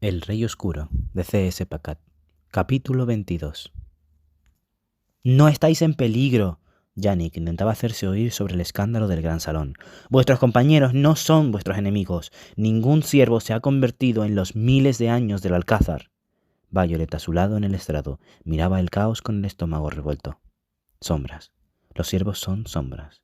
El Rey Oscuro, de C.S. Pacat. Capítulo 22. «¡No estáis en peligro!» Yannick intentaba hacerse oír sobre el escándalo del gran salón. «Vuestros compañeros no son vuestros enemigos. Ningún siervo se ha convertido en los miles de años del Alcázar». Violet, a su lado en el estrado, miraba el caos con el estómago revuelto. Sombras. Los siervos son sombras.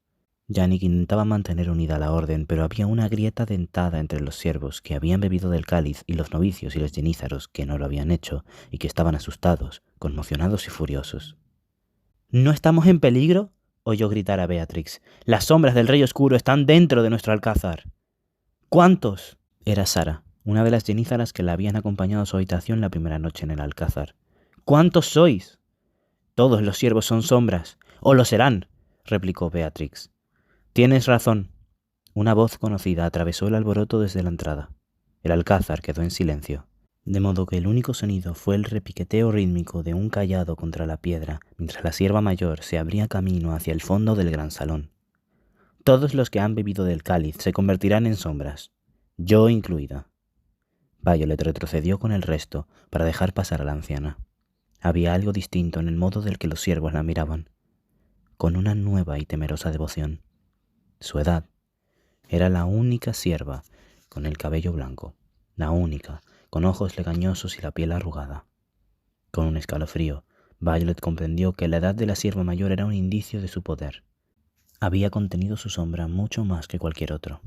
Yannick intentaba mantener unida la orden, pero había una grieta dentada entre los siervos que habían bebido del cáliz y los novicios y los jenízaros que no lo habían hecho y que estaban asustados, conmocionados y furiosos. «¿No estamos en peligro?», oyó gritar a Beatrix. «Las sombras del Rey Oscuro están dentro de nuestro alcázar». «¿Cuántos?». Era Sara, una de las jenízaras que la habían acompañado a su habitación la primera noche en el alcázar. «¿Cuántos sois?». «Todos los siervos son sombras, o lo serán», replicó Beatrix. «Tienes razón». Una voz conocida atravesó el alboroto desde la entrada. El alcázar quedó en silencio, de modo que el único sonido fue el repiqueteo rítmico de un cayado contra la piedra, mientras la sierva mayor se abría camino hacia el fondo del gran salón. «Todos los que han bebido del cáliz se convertirán en sombras, yo incluida». Violet retrocedió con el resto para dejar pasar a la anciana. Había algo distinto en el modo del que los siervos la miraban, con una nueva y temerosa devoción. Su edad. Era la única sierva con el cabello blanco, la única con ojos legañosos y la piel arrugada. Con un escalofrío, Violet comprendió que la edad de la sierva mayor era un indicio de su poder. Había contenido su sombra mucho más que cualquier otro.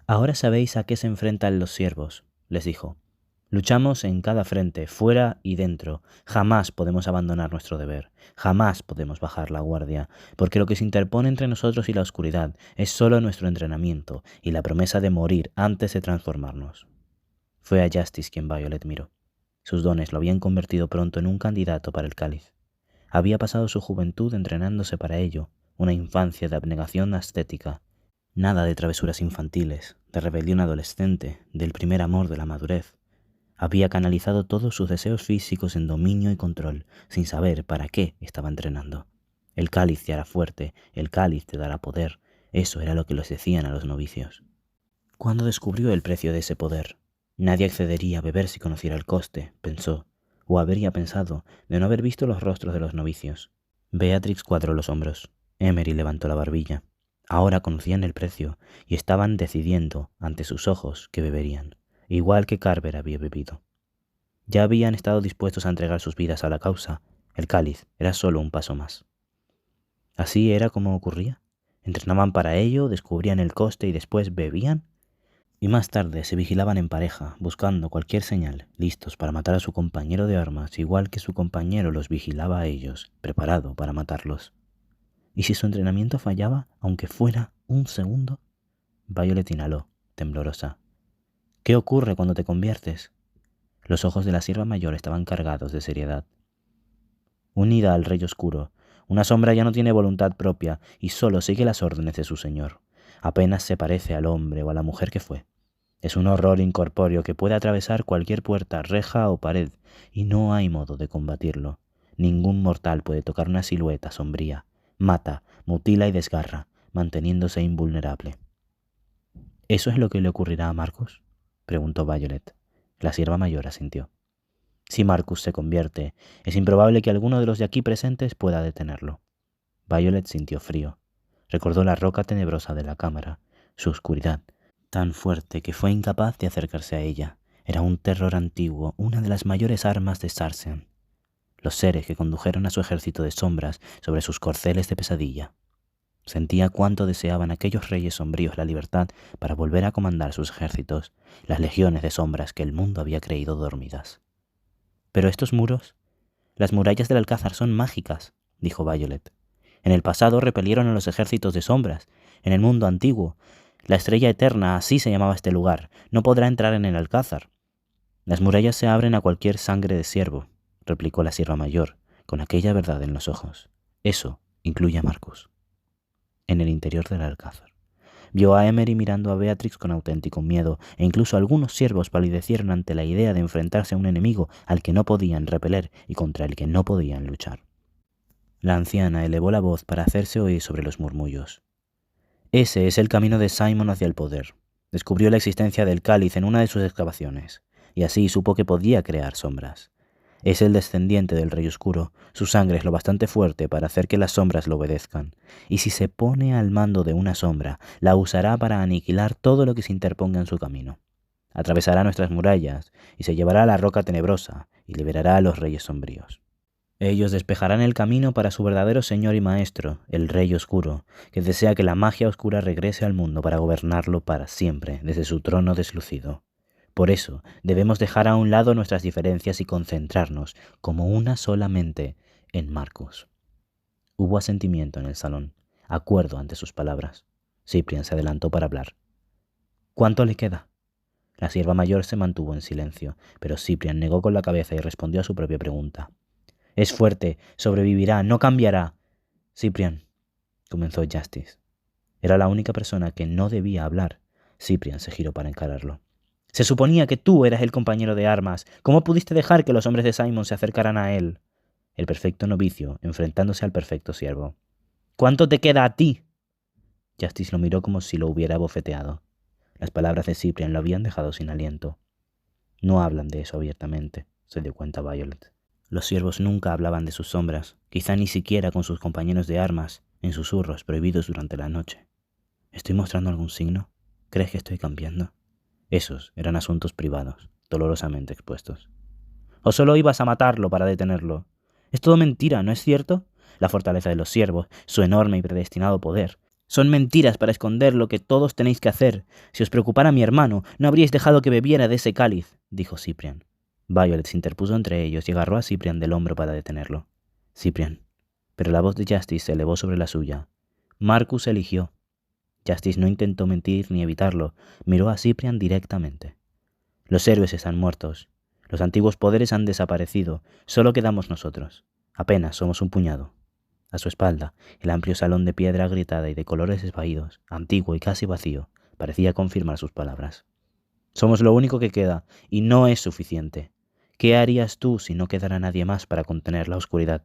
«Ahora sabéis a qué se enfrentan los siervos», les dijo. «Luchamos en cada frente, fuera y dentro. Jamás podemos abandonar nuestro deber. Jamás podemos bajar la guardia, porque lo que se interpone entre nosotros y la oscuridad es solo nuestro entrenamiento y la promesa de morir antes de transformarnos». Fue a Justice quien Violet miró. Sus dones lo habían convertido pronto en un candidato para el cáliz. Había pasado su juventud entrenándose para ello, una infancia de abnegación ascética. Nada de travesuras infantiles, de rebelión adolescente, del primer amor de la madurez. Había canalizado todos sus deseos físicos en dominio y control, sin saber para qué estaba entrenando. El cáliz te hará fuerte, el cáliz te dará poder. Eso era lo que les decían a los novicios. ¿Cuándo descubrió el precio de ese poder? Nadie accedería a beber si conociera el coste, pensó, o habría pensado, de no haber visto los rostros de los novicios. Beatrix cuadró los hombros. Emery levantó la barbilla. Ahora conocían el precio y estaban decidiendo ante sus ojos que beberían, igual que Carver había bebido. Ya habían estado dispuestos a entregar sus vidas a la causa. El cáliz era solo un paso más. ¿Así era como ocurría? ¿Entrenaban para ello, descubrían el coste y después bebían? Y más tarde se vigilaban en pareja, buscando cualquier señal, listos para matar a su compañero de armas, igual que su compañero los vigilaba a ellos, preparado para matarlos. ¿Y si su entrenamiento fallaba, aunque fuera un segundo? Violet inhaló, temblorosa. ¿Qué ocurre cuando te conviertes? Los ojos de la sierva mayor estaban cargados de seriedad. Unida al Rey Oscuro, una sombra ya no tiene voluntad propia y solo sigue las órdenes de su señor. Apenas se parece al hombre o a la mujer que fue. Es un horror incorpóreo que puede atravesar cualquier puerta, reja o pared, y no hay modo de combatirlo. Ningún mortal puede tocar una silueta sombría. Mata, mutila y desgarra, manteniéndose invulnerable. ¿Eso es lo que le ocurrirá a Marcus?, preguntó Violet. La sierva mayor asintió. Si Marcus se convierte, es improbable que alguno de los de aquí presentes pueda detenerlo. Violet sintió frío. Recordó la roca tenebrosa de la cámara, su oscuridad, tan fuerte que fue incapaz de acercarse a ella. Era un terror antiguo, una de las mayores armas de Sarsen. Los seres que condujeron a su ejército de sombras sobre sus corceles de pesadilla. Sentía cuánto deseaban aquellos reyes sombríos la libertad para volver a comandar sus ejércitos, las legiones de sombras que el mundo había creído dormidas. «¿Pero estos muros? Las murallas del Alcázar son mágicas», dijo Violet. «En el pasado repelieron a los ejércitos de sombras. En el mundo antiguo, la estrella eterna, así se llamaba este lugar, no podrá entrar en el Alcázar». «Las murallas se abren a cualquier sangre de siervo», replicó la sierva mayor, con aquella verdad en los ojos. «Eso incluye a Marcus». En el interior del alcázar vio a Emery mirando a Beatrix con auténtico miedo, e incluso algunos siervos palidecieron ante la idea de enfrentarse a un enemigo al que no podían repeler y contra el que no podían luchar. La anciana elevó la voz para hacerse oír sobre los murmullos. «Ese es el camino de Simon hacia el poder. Descubrió la existencia del cáliz en una de sus excavaciones. y así supo que podía crear sombras. Es el descendiente del Rey Oscuro, su sangre es lo bastante fuerte para hacer que las sombras lo obedezcan, y si se pone al mando de una sombra, la usará para aniquilar todo lo que se interponga en su camino. Atravesará nuestras murallas, y se llevará la roca tenebrosa, y liberará a los reyes sombríos. Ellos despejarán el camino para su verdadero señor y maestro, el Rey Oscuro, que desea que la magia oscura regrese al mundo para gobernarlo para siempre desde su trono deslucido. Por eso debemos dejar a un lado nuestras diferencias y concentrarnos como una sola mente en Marcus. Hubo asentimiento en el salón, acuerdo ante sus palabras. Cyprian se adelantó para hablar. ¿Cuánto le queda? La sierva mayor se mantuvo en silencio, pero Cyprian negó con la cabeza y respondió a su propia pregunta. Es fuerte, sobrevivirá, no cambiará. Cyprian, comenzó Justice. Era la única persona que no debía hablar. Cyprian se giró para encararlo. Se suponía que tú eras el compañero de armas. ¿Cómo pudiste dejar que los hombres de Simon se acercaran a él? El perfecto novicio, enfrentándose al perfecto siervo. ¿Cuánto te queda a ti? Justice lo miró como si lo hubiera bofeteado. Las palabras de Cyprian lo habían dejado sin aliento. No hablan de eso abiertamente, se dio cuenta Violet. Los siervos nunca hablaban de sus sombras, quizá ni siquiera con sus compañeros de armas, en susurros prohibidos durante la noche. ¿Estoy mostrando algún signo? ¿Crees que estoy cambiando? Esos eran asuntos privados, dolorosamente expuestos. ¿O solo ibas a matarlo para detenerlo? Es todo mentira, ¿no es cierto? La fortaleza de los siervos, su enorme y predestinado poder. Son mentiras para esconder lo que todos tenéis que hacer. Si os preocupara mi hermano, no habríais dejado que bebiera de ese cáliz, dijo Cyprian. Violet se interpuso entre ellos y agarró a Cyprian del hombro para detenerlo. Cyprian. Pero la voz de Justice se elevó sobre la suya. Marcus eligió. Justice no intentó mentir ni evitarlo. Miró a Cyprian directamente. Los héroes están muertos. Los antiguos poderes han desaparecido. Solo quedamos nosotros. Apenas somos un puñado. A su espalda, el amplio salón de piedra agrietada y de colores esvaídos, antiguo y casi vacío, parecía confirmar sus palabras. Somos lo único que queda, y no es suficiente. ¿Qué harías tú si no quedara nadie más para contener la oscuridad?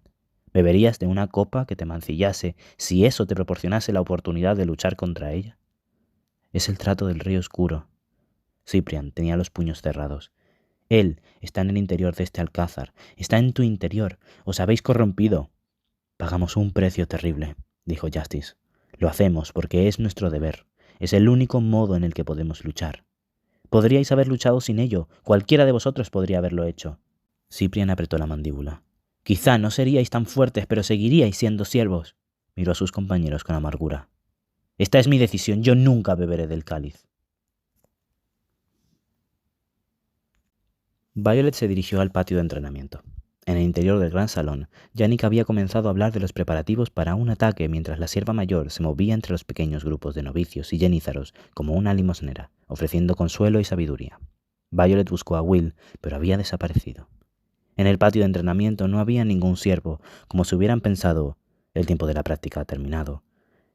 ¿Beberías de una copa que te mancillase si eso te proporcionase la oportunidad de luchar contra ella? Es el trato del Rey Oscuro. Cyprian tenía los puños cerrados. Él está en el interior de este alcázar, está en tu interior. Os habéis corrompido. Pagamos un precio terrible, dijo Justice. Lo hacemos porque es nuestro deber. Es el único modo en el que podemos luchar. Podríais haber luchado sin ello. Cualquiera de vosotros podría haberlo hecho. Cyprian apretó la mandíbula. Quizá no seríais tan fuertes, pero seguiríais siendo siervos. Miró a sus compañeros con amargura. Esta es mi decisión. Yo nunca beberé del cáliz. Violet se dirigió al patio de entrenamiento. En el interior del gran salón, Yannick había comenzado a hablar de los preparativos para un ataque mientras la sierva mayor se movía entre los pequeños grupos de novicios y jenízaros como una limosnera, ofreciendo consuelo y sabiduría. Violet buscó a Will, pero había desaparecido. En el patio de entrenamiento no había ningún siervo, como si hubieran pensado, el tiempo de la práctica ha terminado,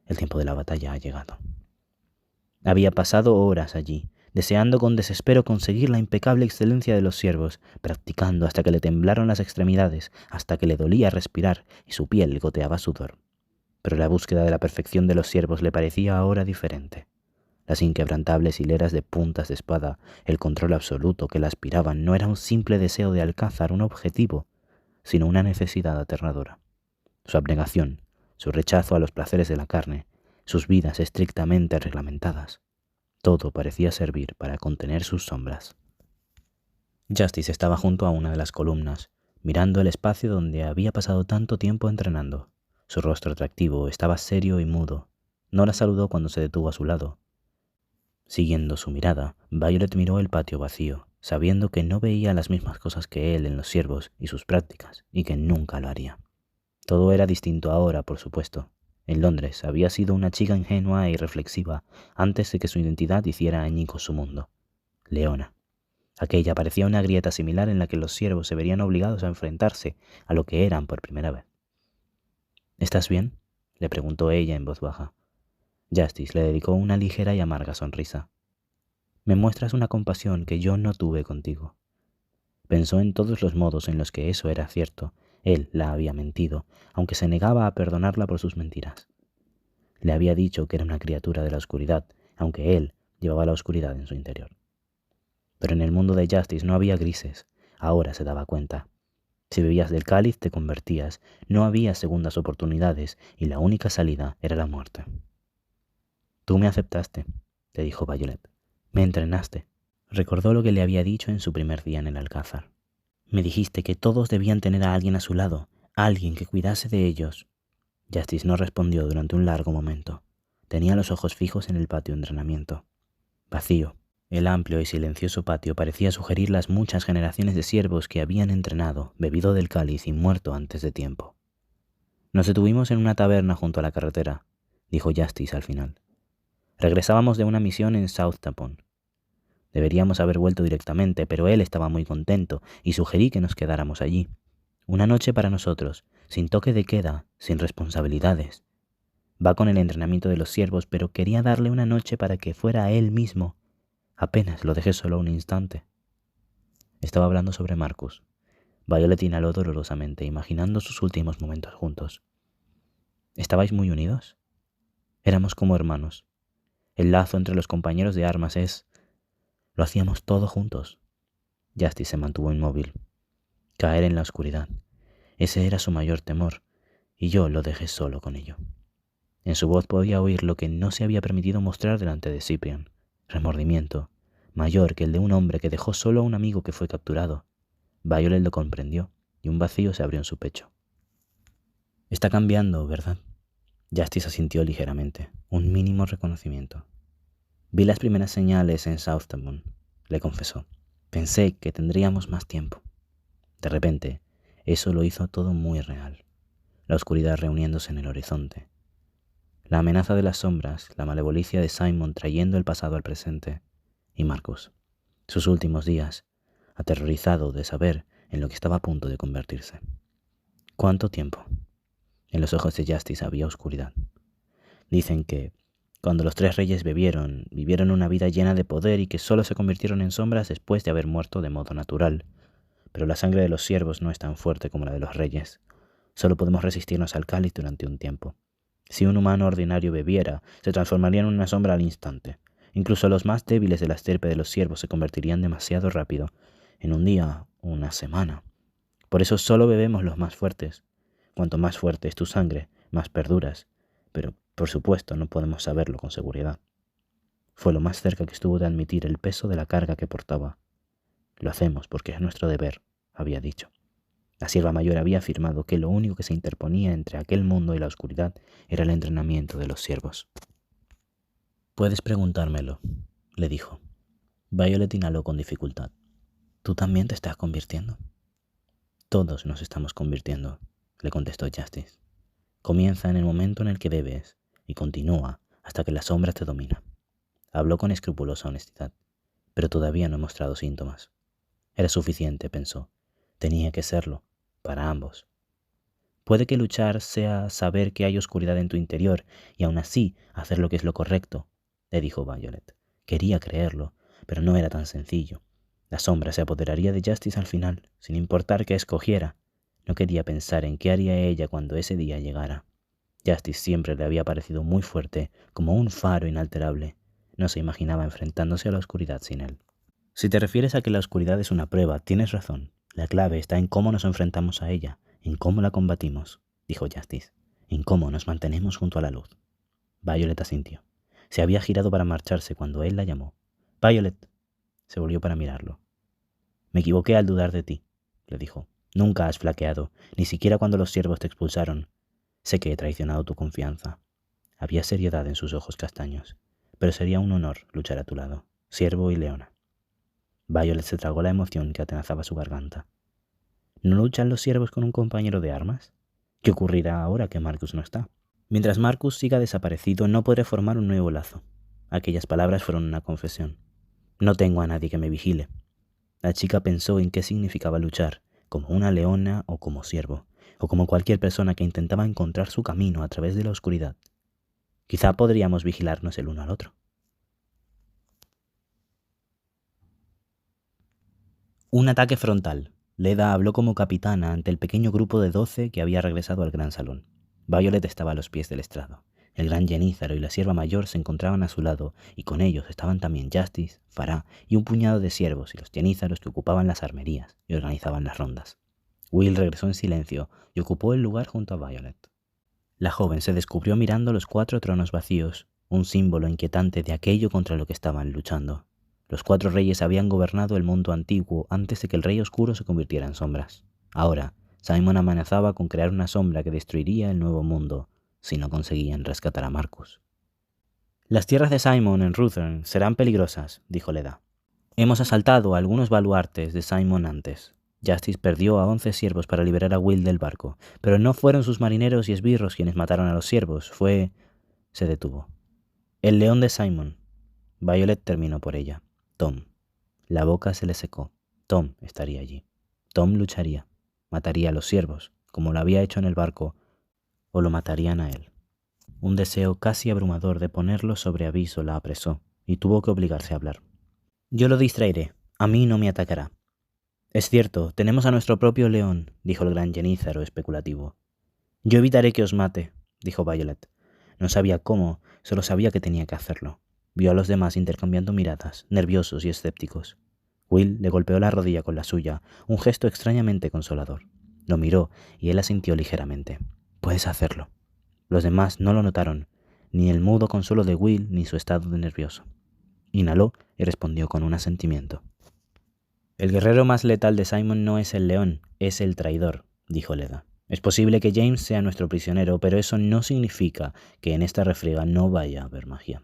el tiempo de la batalla ha llegado. Había pasado horas allí, deseando con desespero conseguir la impecable excelencia de los siervos, practicando hasta que le temblaron las extremidades, hasta que le dolía respirar y su piel goteaba sudor. Pero la búsqueda de la perfección de los siervos le parecía ahora diferente. Las inquebrantables hileras de puntas de espada, el control absoluto que la aspiraban no era un simple deseo de alcanzar un objetivo, sino una necesidad aterradora. Su abnegación, su rechazo a los placeres de la carne, sus vidas estrictamente reglamentadas, todo parecía servir para contener sus sombras. Justice estaba junto a una de las columnas, mirando el espacio donde había pasado tanto tiempo entrenando. Su rostro atractivo estaba serio y mudo. No la saludó cuando se detuvo a su lado. Siguiendo su mirada, Violet miró el patio vacío, sabiendo que no veía las mismas cosas que él en los siervos y sus prácticas, y que nunca lo haría. Todo era distinto ahora, por supuesto. En Londres había sido una chica ingenua e irreflexiva antes de que su identidad hiciera añicos su mundo. Leona. Aquella parecía una grieta similar en la que los siervos se verían obligados a enfrentarse a lo que eran por primera vez. ¿Estás bien?, le preguntó ella en voz baja. Justice le dedicó una ligera y amarga sonrisa. Me muestras una compasión que yo no tuve contigo. Pensó en todos los modos en los que eso era cierto. Él la había mentido, aunque se negaba a perdonarla por sus mentiras. Le había dicho que era una criatura de la oscuridad, aunque él llevaba la oscuridad en su interior. Pero en el mundo de Justice no había grises. Ahora se daba cuenta. Si bebías del cáliz te convertías, no había segundas oportunidades y la única salida era la muerte. Tú me aceptaste, le dijo Violet. Me entrenaste. Recordó lo que le había dicho en su primer día en el Alcázar. Me dijiste que todos debían tener a alguien a su lado, alguien que cuidase de ellos. Justice no respondió durante un largo momento. Tenía los ojos fijos en el patio de entrenamiento. Vacío. El amplio y silencioso patio parecía sugerir las muchas generaciones de siervos que habían entrenado, bebido del cáliz y muerto antes de tiempo. Nos detuvimos en una taberna junto a la carretera, dijo Justice al final. Regresábamos de una misión en Southampton. Deberíamos haber vuelto directamente, pero él estaba muy contento y sugerí que nos quedáramos allí. Una noche para nosotros, sin toque de queda, sin responsabilidades. Va con el entrenamiento de los siervos, pero quería darle una noche para que fuera él mismo. Apenas lo dejé solo un instante. Estaba hablando sobre Marcus. Violet inhaló dolorosamente, imaginando sus últimos momentos juntos. ¿Estabais muy unidos? Éramos como hermanos. El lazo entre los compañeros de armas es... Lo hacíamos todo juntos. Justice se mantuvo inmóvil. Caer en la oscuridad. Ese era su mayor temor, y yo lo dejé solo con ello. En su voz podía oír lo que no se había permitido mostrar delante de Cyprian. Remordimiento, mayor que el de un hombre que dejó solo a un amigo que fue capturado. Violet lo comprendió, y un vacío se abrió en su pecho. Está cambiando, ¿verdad? Justice asintió ligeramente, un mínimo reconocimiento. Vi las primeras señales en Southampton, le confesó. Pensé que tendríamos más tiempo. De repente, eso lo hizo todo muy real. La oscuridad reuniéndose en el horizonte. La amenaza de las sombras, la malevolicia de Simon trayendo el pasado al presente, y Marcus, sus últimos días, aterrorizado de saber en lo que estaba a punto de convertirse. ¿Cuánto tiempo? En los ojos de Justice había oscuridad. Dicen que, cuando los tres reyes vivieron una vida llena de poder y que solo se convirtieron en sombras después de haber muerto de modo natural. Pero la sangre de los siervos no es tan fuerte como la de los reyes. Solo podemos resistirnos al cáliz durante un tiempo. Si un humano ordinario bebiera, se transformaría en una sombra al instante. Incluso los más débiles de la estirpe de los siervos se convertirían demasiado rápido, en un día o una semana. Por eso solo bebemos los más fuertes. Cuanto más fuerte es tu sangre, más perduras. Pero, por supuesto, no podemos saberlo con seguridad. Fue lo más cerca que estuvo de admitir el peso de la carga que portaba. Lo hacemos porque es nuestro deber, había dicho. La sierva mayor había afirmado que lo único que se interponía entre aquel mundo y la oscuridad era el entrenamiento de los siervos. Puedes preguntármelo, le dijo. Violet inhaló con dificultad. ¿Tú también te estás convirtiendo? Todos nos estamos convirtiendo, le contestó Justice. Comienza en el momento en el que bebes y continúa hasta que la sombra te domina. Habló con escrupulosa honestidad, pero todavía no he mostrado síntomas. Era suficiente, pensó. Tenía que serlo, para ambos. Puede que luchar sea saber que hay oscuridad en tu interior y aún así hacer lo que es lo correcto, le dijo Violet. Quería creerlo, pero no era tan sencillo. La sombra se apoderaría de Justice al final, sin importar qué escogiera. No quería pensar en qué haría ella cuando ese día llegara. Justice siempre le había parecido muy fuerte, como un faro inalterable. No se imaginaba enfrentándose a la oscuridad sin él. Si te refieres a que la oscuridad es una prueba, tienes razón. La clave está en cómo nos enfrentamos a ella, en cómo la combatimos, dijo Justice, en cómo nos mantenemos junto a la luz. Violet asintió. Se había girado para marcharse cuando él la llamó. Violet. Se volvió para mirarlo. Me equivoqué al dudar de ti, le dijo. Nunca has flaqueado, ni siquiera cuando los siervos te expulsaron. Sé que he traicionado tu confianza. Había seriedad en sus ojos castaños, pero sería un honor luchar a tu lado, siervo y leona. Violet se tragó la emoción que atenazaba su garganta. ¿No luchan los siervos con un compañero de armas? ¿Qué ocurrirá ahora que Marcus no está? Mientras Marcus siga desaparecido, no podré formar un nuevo lazo. Aquellas palabras fueron una confesión. No tengo a nadie que me vigile. La chica pensó en qué significaba luchar, como una leona o como siervo, o como cualquier persona que intentaba encontrar su camino a través de la oscuridad. Quizá podríamos vigilarnos el uno al otro. Un ataque frontal. Leda habló como capitana ante el pequeño grupo de 12 que había regresado al gran salón. Violet estaba a los pies del estrado. El gran Genízaro y la sierva mayor se encontraban a su lado, y con ellos estaban también Justice, Farah y un puñado de siervos y los genízaros que ocupaban las armerías y organizaban las rondas. Will regresó en silencio y ocupó el lugar junto a Violet. La joven se descubrió mirando los 4 tronos vacíos, un símbolo inquietante de aquello contra lo que estaban luchando. Los 4 reyes habían gobernado el mundo antiguo antes de que el Rey Oscuro se convirtiera en sombras. Ahora, Simon amenazaba con crear una sombra que destruiría el nuevo mundo si no conseguían rescatar a Marcus. Las tierras de Simon en Ruthern serán peligrosas, dijo Leda. Hemos asaltado algunos baluartes de Simon antes. Justice perdió a 11 siervos para liberar a Will del barco, pero no fueron sus marineros y esbirros quienes mataron a los siervos, fue... Se detuvo. El león de Simon. Violet terminó por ella. Tom. La boca se le secó. Tom estaría allí. Tom lucharía. Mataría a los siervos, como lo había hecho en el barco, o lo matarían a él. Un deseo casi abrumador de ponerlo sobre aviso la apresó, y tuvo que obligarse a hablar. Yo lo distraeré. A mí no me atacará. Es cierto, tenemos a nuestro propio león, dijo el gran Genízaro especulativo. Yo evitaré que os mate, dijo Violet. No sabía cómo, solo sabía que tenía que hacerlo. Vio a los demás intercambiando miradas, nerviosos y escépticos. Will le golpeó la rodilla con la suya, un gesto extrañamente consolador. Lo miró y él asintió ligeramente. Puedes hacerlo. Los demás no lo notaron, ni el mudo consuelo de Will ni su estado de nervioso. Inhaló y respondió con un asentimiento. El guerrero más letal de Simon no es el león, es el traidor, dijo Leda. Es posible que James sea nuestro prisionero, pero eso no significa que en esta refriega no vaya a haber magia.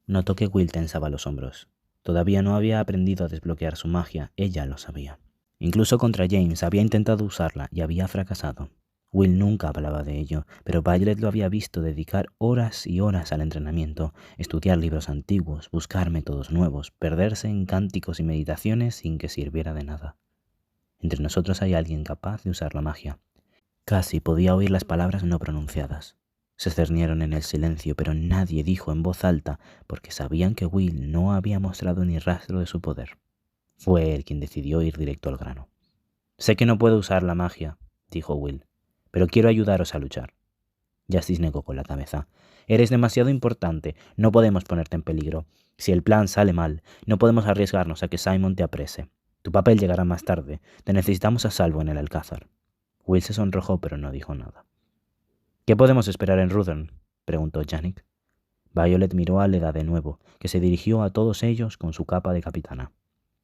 Notó que Will tensaba los hombros. Todavía no había aprendido a desbloquear su magia, ella lo sabía. Incluso contra James había intentado usarla y había fracasado. Will nunca hablaba de ello, pero Violet lo había visto dedicar horas y horas al entrenamiento, estudiar libros antiguos, buscar métodos nuevos, perderse en cánticos y meditaciones sin que sirviera de nada. Entre nosotros hay alguien capaz de usar la magia. Casi podía oír las palabras no pronunciadas. Se cernieron en el silencio, pero nadie dijo en voz alta, porque sabían que Will no había mostrado ni rastro de su poder. Fue él quien decidió ir directo al grano. Sé que no puedo usar la magia, dijo Will, pero quiero ayudaros a luchar. Justice negó con la cabeza. Eres demasiado importante, no podemos ponerte en peligro. Si el plan sale mal, no podemos arriesgarnos a que Simon te aprese. Tu papel llegará más tarde, te necesitamos a salvo en el Alcázar. Will se sonrojó, pero no dijo nada. ¿Qué podemos esperar en Ruthern?, preguntó Janek. Violet miró a Leda de nuevo, que se dirigió a todos ellos con su capa de capitana.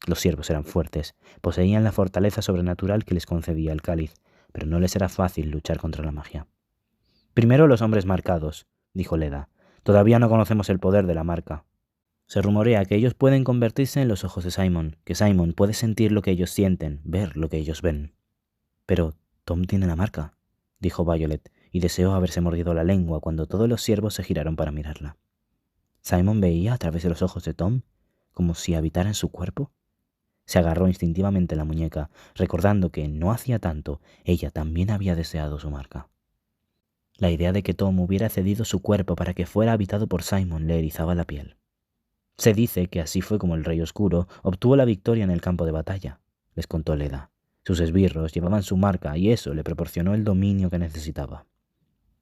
Los siervos eran fuertes, poseían la fortaleza sobrenatural que les concedía el cáliz, pero no les era fácil luchar contra la magia. Primero los hombres marcados, dijo Leda. Todavía no conocemos el poder de la marca. Se rumorea que ellos pueden convertirse en los ojos de Simon, que Simon puede sentir lo que ellos sienten, ver lo que ellos ven. Pero Tom tiene la marca, dijo Violet, y deseó haberse mordido la lengua cuando todos los siervos se giraron para mirarla. ¿Simon veía a través de los ojos de Tom, como si habitara en su cuerpo? Se agarró instintivamente la muñeca, recordando que no hacía tanto ella también había deseado su marca. La idea de que Tom hubiera cedido su cuerpo para que fuera habitado por Simon le erizaba la piel. Se dice que así fue como el Rey Oscuro obtuvo la victoria en el campo de batalla, les contó Leda. Sus esbirros llevaban su marca y eso le proporcionó el dominio que necesitaba.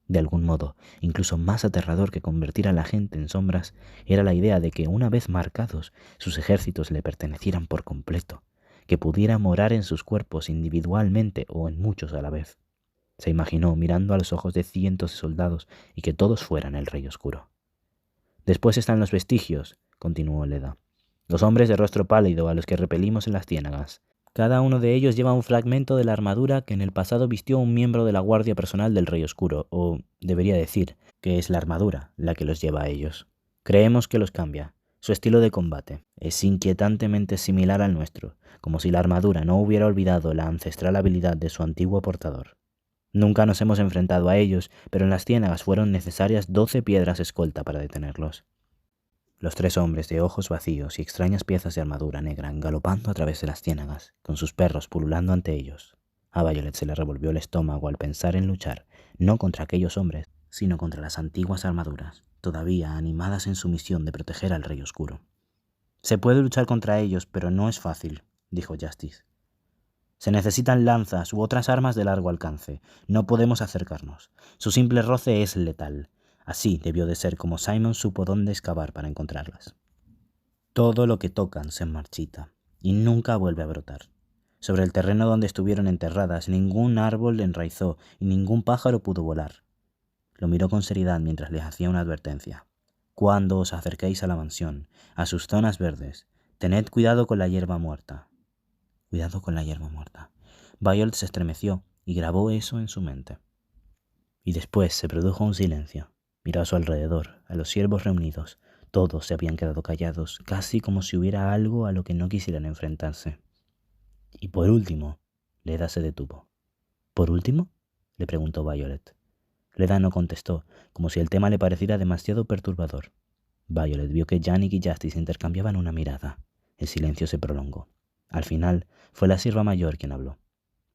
De algún modo, incluso más aterrador que convertir a la gente en sombras, era la idea de que, una vez marcados, sus ejércitos le pertenecieran por completo, que pudiera morar en sus cuerpos individualmente o en muchos a la vez. Se imaginó mirando a los ojos de cientos de soldados y que todos fueran el Rey Oscuro. Después están los vestigios, continuó Leda. Los hombres de rostro pálido a los que repelimos en las ciénagas. Cada uno de ellos lleva un fragmento de la armadura que en el pasado vistió un miembro de la guardia personal del Rey Oscuro, o debería decir que es la armadura la que los lleva a ellos. Creemos que los cambia. Su estilo de combate es inquietantemente similar al nuestro, como si la armadura no hubiera olvidado la ancestral habilidad de su antiguo portador. Nunca nos hemos enfrentado a ellos, pero en las ciénagas fueron necesarias 12 piedras escolta para detenerlos. Los 3 hombres de ojos vacíos y extrañas piezas de armadura negra galopando a través de las ciénagas, con sus perros pululando ante ellos. A Violet se le revolvió el estómago al pensar en luchar, no contra aquellos hombres, sino contra las antiguas armaduras, todavía animadas en su misión de proteger al Rey Oscuro. Se puede luchar contra ellos, pero no es fácil, dijo Justice. Se necesitan lanzas u otras armas de largo alcance. No podemos acercarnos. Su simple roce es letal. Así debió de ser como Simon supo dónde excavar para encontrarlas. Todo lo que tocan se marchita y nunca vuelve a brotar. Sobre el terreno donde estuvieron enterradas, ningún árbol enraizó y ningún pájaro pudo volar. Lo miró con seriedad mientras les hacía una advertencia. Cuando os acerquéis a la mansión, a sus zonas verdes, tened cuidado con la hierba muerta. Cuidado con la hierba muerta. Violet se estremeció y grabó eso en su mente. Y después se produjo un silencio. Miró a su alrededor, a los siervos reunidos. Todos se habían quedado callados, casi como si hubiera algo a lo que no quisieran enfrentarse. Y por último, Leda se detuvo. ¿Por último?, le preguntó Violet. Leda no contestó, como si el tema le pareciera demasiado perturbador. Violet vio que Janik y Justice intercambiaban una mirada. El silencio se prolongó. Al final, fue la sierva mayor quien habló.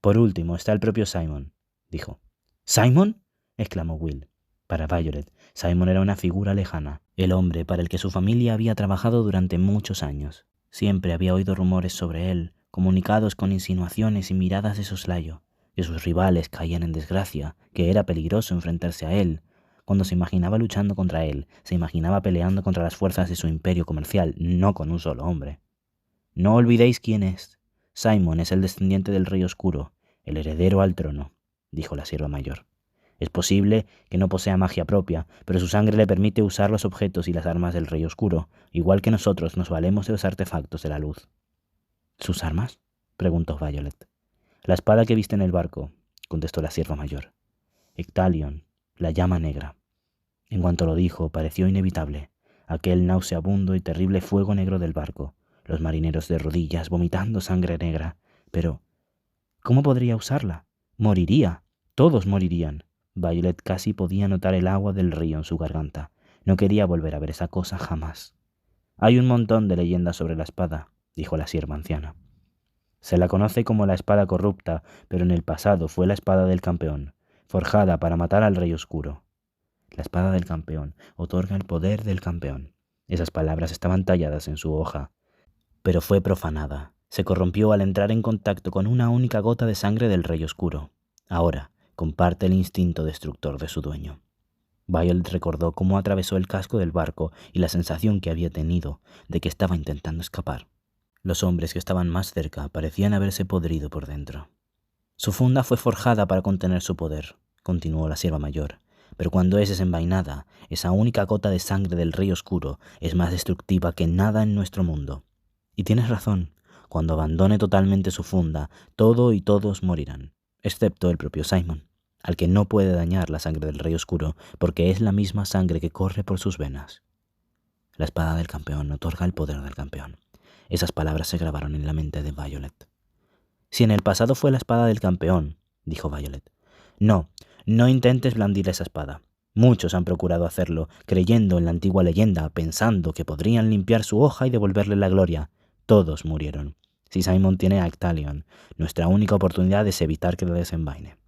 Por último, está el propio Simon, dijo. ¿Simon?, exclamó Will. Para Violet, Simon era una figura lejana, el hombre para el que su familia había trabajado durante muchos años. Siempre había oído rumores sobre él, comunicados con insinuaciones y miradas de soslayo, que sus rivales caían en desgracia, que era peligroso enfrentarse a él. Cuando se imaginaba luchando contra él, se imaginaba peleando contra las fuerzas de su imperio comercial, no con un solo hombre. No olvidéis quién es. Simon es el descendiente del Rey Oscuro, el heredero al trono, dijo la sierva mayor. Es posible que no posea magia propia, pero su sangre le permite usar los objetos y las armas del Rey Oscuro, igual que nosotros nos valemos de los artefactos de la luz. ¿Sus armas?, preguntó Violet. La espada que viste en el barco, contestó la sierva mayor. Ectalion, la llama negra. En cuanto lo dijo, pareció inevitable. Aquel nauseabundo y terrible fuego negro del barco, los marineros de rodillas vomitando sangre negra. Pero, ¿cómo podría usarla? Moriría. Todos morirían. Violet casi podía notar el agua del río en su garganta. No quería volver a ver esa cosa jamás. Hay un montón de leyendas sobre la espada, dijo la sierva anciana. Se la conoce como la espada corrupta, pero en el pasado fue la espada del campeón, forjada para matar al Rey Oscuro. La espada del campeón otorga el poder del campeón. Esas palabras estaban talladas en su hoja, pero fue profanada. Se corrompió al entrar en contacto con una única gota de sangre del Rey Oscuro. Ahora comparte el instinto destructor de su dueño. Violet recordó cómo atravesó el casco del barco y la sensación que había tenido de que estaba intentando escapar. Los hombres que estaban más cerca parecían haberse podrido por dentro. Su funda fue forjada para contener su poder, continuó la sierva mayor, pero cuando es desenvainada, esa única gota de sangre del Rey Oscuro es más destructiva que nada en nuestro mundo. Y tienes razón, cuando abandone totalmente su funda, todo y todos morirán, excepto el propio Simon, al que no puede dañar la sangre del Rey Oscuro porque es la misma sangre que corre por sus venas. La espada del campeón otorga el poder del campeón. Esas palabras se grabaron en la mente de Violet. Si en el pasado fue la espada del campeón, dijo Violet. No intentes blandir esa espada. Muchos han procurado hacerlo, creyendo en la antigua leyenda, pensando que podrían limpiar su hoja y devolverle la gloria. Todos murieron. Si Simon tiene a Ectalion, nuestra única oportunidad es evitar que lo desenvaine.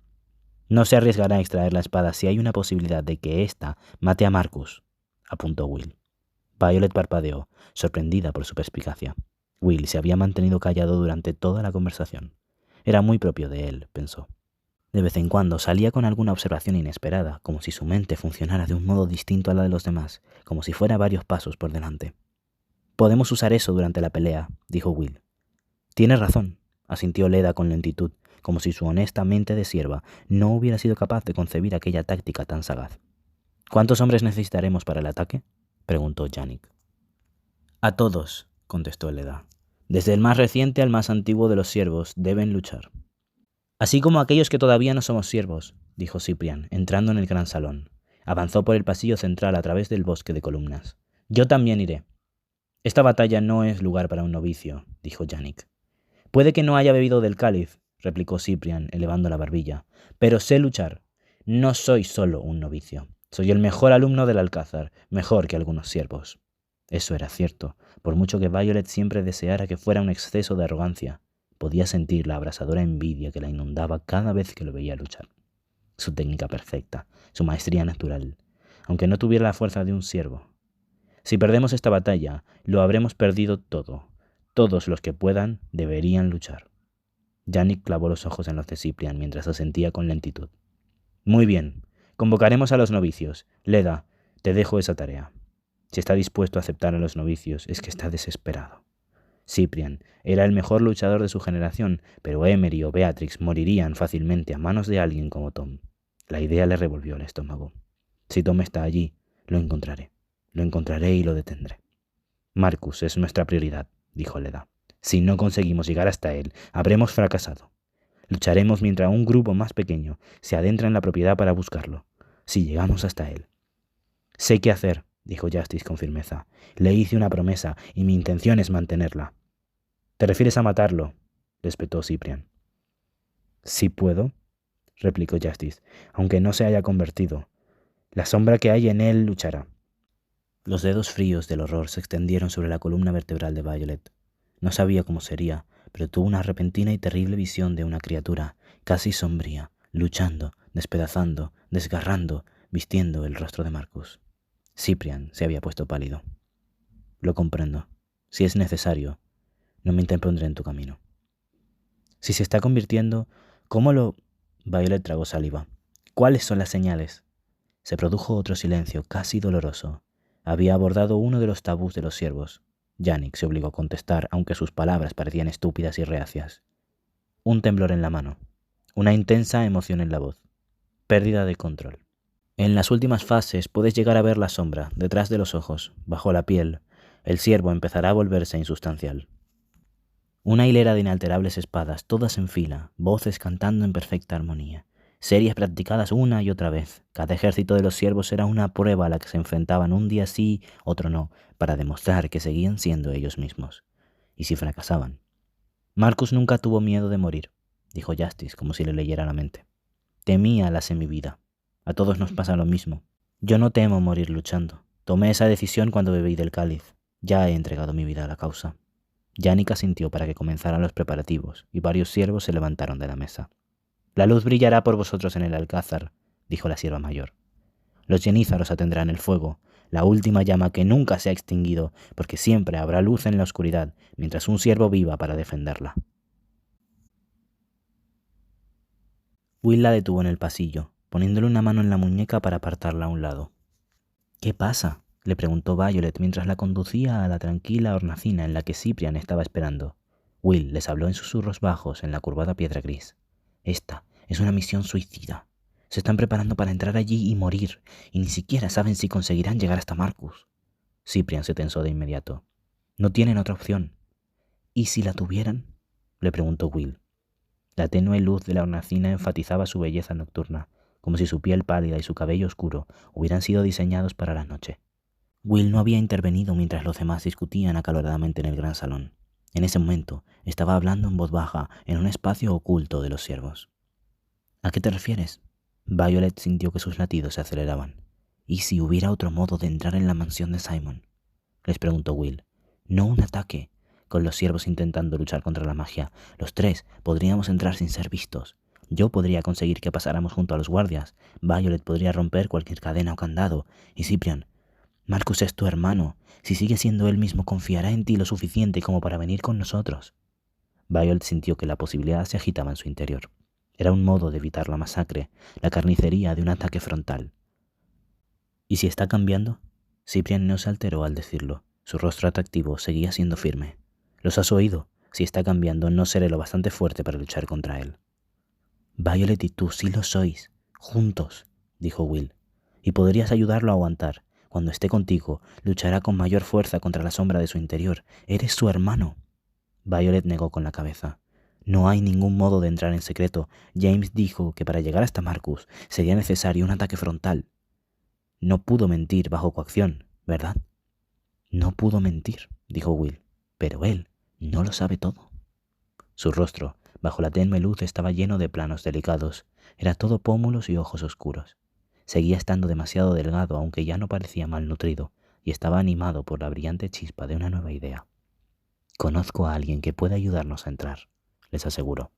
No se arriesgará a extraer la espada si hay una posibilidad de que ésta mate a Marcus, apuntó Will. Violet parpadeó, sorprendida por su perspicacia. Will se había mantenido callado durante toda la conversación. Era muy propio de él, pensó. De vez en cuando salía con alguna observación inesperada, como si su mente funcionara de un modo distinto a la de los demás, como si fuera varios pasos por delante. Podemos usar eso durante la pelea, dijo Will. Tienes razón, asintió Leda con lentitud, como si su honesta mente de sierva no hubiera sido capaz de concebir aquella táctica tan sagaz. ¿Cuántos hombres necesitaremos para el ataque?, preguntó Janik. A todos, contestó Leda. Desde el más reciente al más antiguo de los siervos deben luchar. Así como aquellos que todavía no somos siervos, dijo Cyprian, entrando en el gran salón. Avanzó por el pasillo central a través del bosque de columnas. Yo también iré. Esta batalla no es lugar para un novicio, dijo Janik. Puede que no haya bebido del cáliz, replicó Cyprian, elevando la barbilla, pero sé luchar. No soy solo un novicio. Soy el mejor alumno del Alcázar, mejor que algunos siervos. Eso era cierto, por mucho que Violet siempre deseara que fuera un exceso de arrogancia. Podía sentir la abrasadora envidia que la inundaba cada vez que lo veía luchar. Su técnica perfecta, su maestría natural, aunque no tuviera la fuerza de un siervo. Si perdemos esta batalla, lo habremos perdido todo. Todos los que puedan deberían luchar. Janik clavó los ojos en los de Cyprian mientras asentía con lentitud. Muy bien, convocaremos a los novicios. Leda, Te dejo esa tarea. Si está dispuesto a aceptar a los novicios, es que está desesperado. Cyprian era el mejor luchador de su generación, pero Emery o Beatrix morirían fácilmente a manos de alguien como Tom. La idea le revolvió el estómago. Si Tom está allí, lo encontraré. Lo encontraré y lo detendré. Marcus es nuestra prioridad, dijo Leda. Si no conseguimos llegar hasta él, habremos fracasado. Lucharemos mientras un grupo más pequeño se adentra en la propiedad para buscarlo. Si llegamos hasta él. Sé qué hacer, dijo Justice con firmeza. Le hice una promesa y mi intención es mantenerla. ¿Te refieres a matarlo?, le espetó Cyprian. Sí puedo, replicó Justice, aunque no se haya convertido. La sombra que hay en él luchará. Los dedos fríos del horror se extendieron sobre la columna vertebral de Violet. No sabía cómo sería, pero tuvo una repentina y terrible visión de una criatura, casi sombría, luchando, despedazando, desgarrando, vistiendo el rostro de Marcus. Cyprian se había puesto pálido. Lo comprendo. Si es necesario, no me interpondré en tu camino. Si se está convirtiendo, ¿cómo lo...? Violet tragó saliva. ¿Cuáles son las señales? Se produjo otro silencio, casi doloroso. Había abordado uno de los tabús de los siervos. Yannick se obligó a contestar, aunque sus palabras parecían estúpidas y reacias. Un temblor en la mano, una intensa emoción en la voz, pérdida de control. En las últimas fases puedes llegar a ver la sombra, detrás de los ojos, bajo la piel. El siervo empezará a volverse insustancial. Una hilera de inalterables espadas, todas en fila, voces cantando en perfecta armonía. Series practicadas una y otra vez. Cada ejército de los siervos era una prueba a la que se enfrentaban un día sí, otro no, para demostrar que seguían siendo ellos mismos. Y si fracasaban. Marcus nunca tuvo miedo de morir, dijo Justice como si le leyera la mente. Temía la semivida. A todos nos pasa lo mismo. Yo no temo morir luchando. Tomé esa decisión cuando bebí del cáliz. Ya he entregado mi vida a la causa. Yannick asintió para que comenzaran los preparativos, y varios siervos se levantaron de la mesa. La luz brillará por vosotros en el alcázar, dijo la sierva mayor. Los jenízaros atendrán el fuego, la última llama que nunca se ha extinguido, porque siempre habrá luz en la oscuridad, mientras un siervo viva para defenderla. Will la detuvo en el pasillo, poniéndole una mano en la muñeca para apartarla a un lado. ¿Qué pasa?, le preguntó Violet mientras la conducía a la tranquila hornacina en la que Cyprian estaba esperando. Will les habló en susurros bajos en la curvada piedra gris. Esta es una misión suicida. Se están preparando para entrar allí y morir, y ni siquiera saben si conseguirán llegar hasta Marcus. Cyprian se tensó de inmediato. No tienen otra opción. ¿Y si la tuvieran?, le preguntó Will. La tenue luz de la hornacina enfatizaba su belleza nocturna, como si su piel pálida y su cabello oscuro hubieran sido diseñados para la noche. Will no había intervenido mientras los demás discutían acaloradamente en el gran salón. En ese momento estaba hablando en voz baja en un espacio oculto de los siervos. ¿A qué te refieres? Violet sintió que sus latidos se aceleraban. ¿Y si hubiera otro modo de entrar en la mansión de Simon?, les preguntó Will. No un ataque. Con los siervos intentando luchar contra la magia, los tres podríamos entrar sin ser vistos. Yo podría conseguir que pasáramos junto a los guardias. Violet podría romper cualquier cadena o candado. Y Cyprian, Marcus es tu hermano. Si sigue siendo él mismo, confiará en ti lo suficiente como para venir con nosotros. Violet sintió que la posibilidad se agitaba en su interior. Era un modo de evitar la masacre, la carnicería de un ataque frontal. ¿Y si está cambiando? Cyprian no se alteró al decirlo. Su rostro atractivo seguía siendo firme. ¿Los has oído? Si está cambiando, no seré lo bastante fuerte para luchar contra él. Violet y tú sí lo sois. Juntos, dijo Will. Y podrías ayudarlo a aguantar. Cuando esté contigo, luchará con mayor fuerza contra la sombra de su interior. Eres su hermano. Violet negó con la cabeza. No hay ningún modo de entrar en secreto. James dijo que para llegar hasta Marcus sería necesario un ataque frontal. No pudo mentir bajo coacción, ¿verdad? No pudo mentir, dijo Will, pero él no lo sabe todo. Su rostro, bajo la tenue luz, estaba lleno de planos delicados. Era todo pómulos y ojos oscuros. Seguía estando demasiado delgado, aunque ya no parecía malnutrido, y estaba animado por la brillante chispa de una nueva idea. Conozco a alguien que puede ayudarnos a entrar, les aseguró.